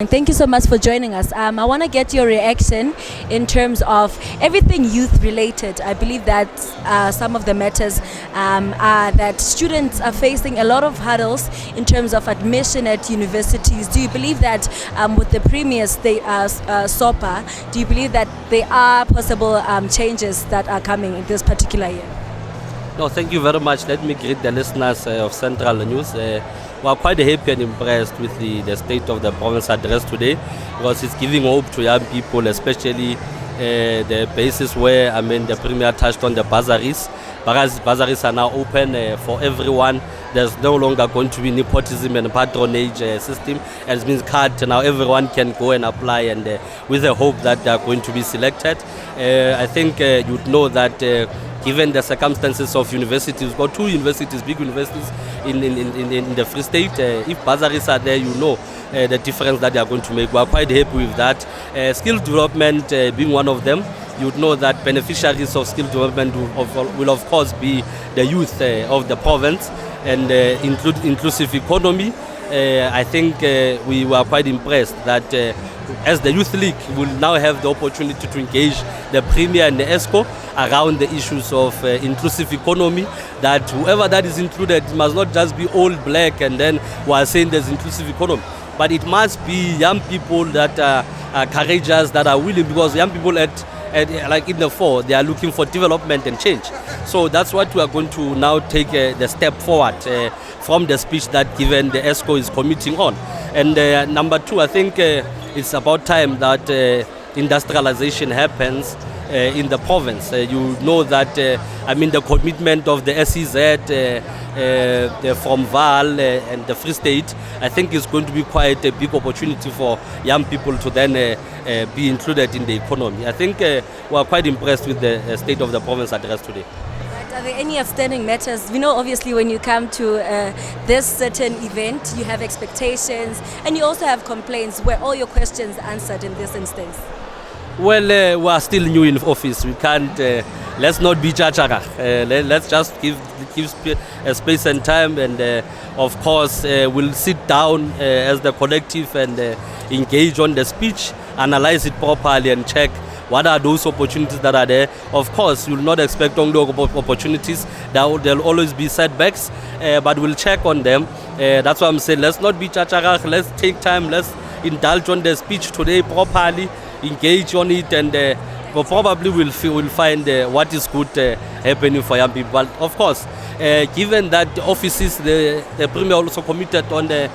Thank you so much for joining us. I want to get your reaction in terms of everything youth related. I believe that some of the matters are that students are facing a lot of hurdles in terms of admission at universities. Do you believe that with the previous SOPA, do you believe that there are possible changes that are coming in this particular year? No, thank you very much. Let me greet the listeners of Central News. We are quite happy and impressed with the state of the province address today, because it's giving hope to young people, especially the basis where the Premier touched on the bursaries. Bursaries are now open for everyone. There's no longer going to be nepotism and patronage system, and it means now everyone can go and apply, and with the hope that they are going to be selected. I think you'd know that given the circumstances of universities, we've got two universities, big universities in the Free State. If bursaries are there, you know the difference that they are going to make. We are quite happy with that. Skill development being one of them. You'd know that beneficiaries of skill development will of course be the youth of the province, and inclusive economy. I think we were quite impressed that as the Youth League will now have the opportunity to engage the Premier and the ESCO around the issues of inclusive economy, that whoever that is included must not just be all black and then we are saying there's inclusive economy, but it must be young people that are courageous, that are willing, because young people like in the fore, they are looking for development and change. So that's what we are going to now take the step forward from the speech that given the ESCO is committing on. And number two, I think it's about time that industrialization happens in the province. You know that the commitment of the SEZ from Val and the Free State, I think is going to be quite a big opportunity for young people to then be included in the economy. I think we are quite impressed with the state of the province address today. Are there any outstanding matters? We know obviously when you come to this certain event, you have expectations and you also have complaints. Were all your questions answered in this instance? Well, we are still new in office. We can't, let's not be chachara. Let's just give space and time, and of course we'll sit down as the collective and engage on the speech, analyze it properly and check what are those opportunities that are there. Of course, you'll not expect only opportunities. There'll always be setbacks, but we'll check on them. That's why I'm saying let's not be chachara. Let's take time. Let's indulge on the speech today properly, engage on it, and probably we'll find what is good happening for young people. But of course, given that the offices, the Premier also committed on the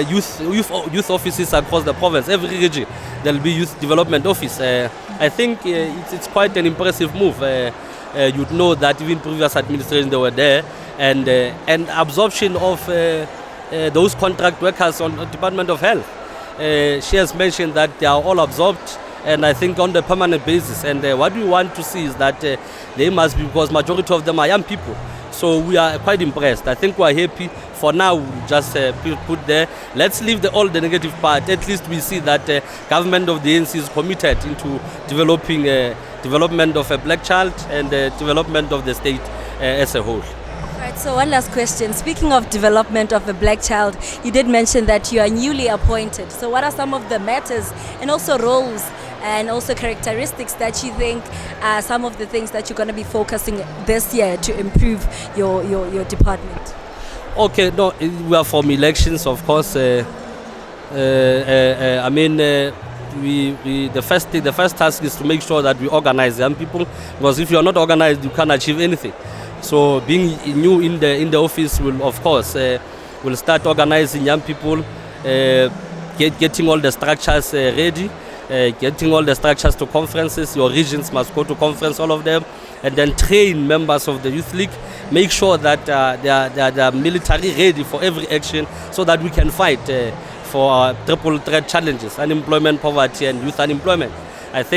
youth offices across the province, every region there'll be youth development office. I think it's quite an impressive move. You'd know that even previous administrations they were there, and absorption of those contract workers on the Department of Health. She has mentioned that they are all absorbed, and I think on the permanent basis. And what we want to see is that they must be, because majority of them are young people. So we are quite impressed. I think we are happy. For now, we'll just put there. Let's leave all the negative part. At least we see that government of the ANC is committed into developing development of a black child and development of the state as a whole. Right, so one last question. Speaking of development of a black child, you did mention that you are newly appointed. So what are some of the matters and also roles and also characteristics that you think are some of the things that you're going to be focusing this year to improve your department? Okay, no, we are from elections, of course. The first task is to make sure that we organize young people, because if you are not organized, you can't achieve anything. So being new in the office will, of course, will start organizing young people, getting all the structures ready, getting all the structures to conferences. Your regions must go to conference, all of them, and then train members of the Youth League. Make sure that they are military ready for every action, so that we can fight for triple threat challenges: unemployment, poverty, and youth unemployment. I think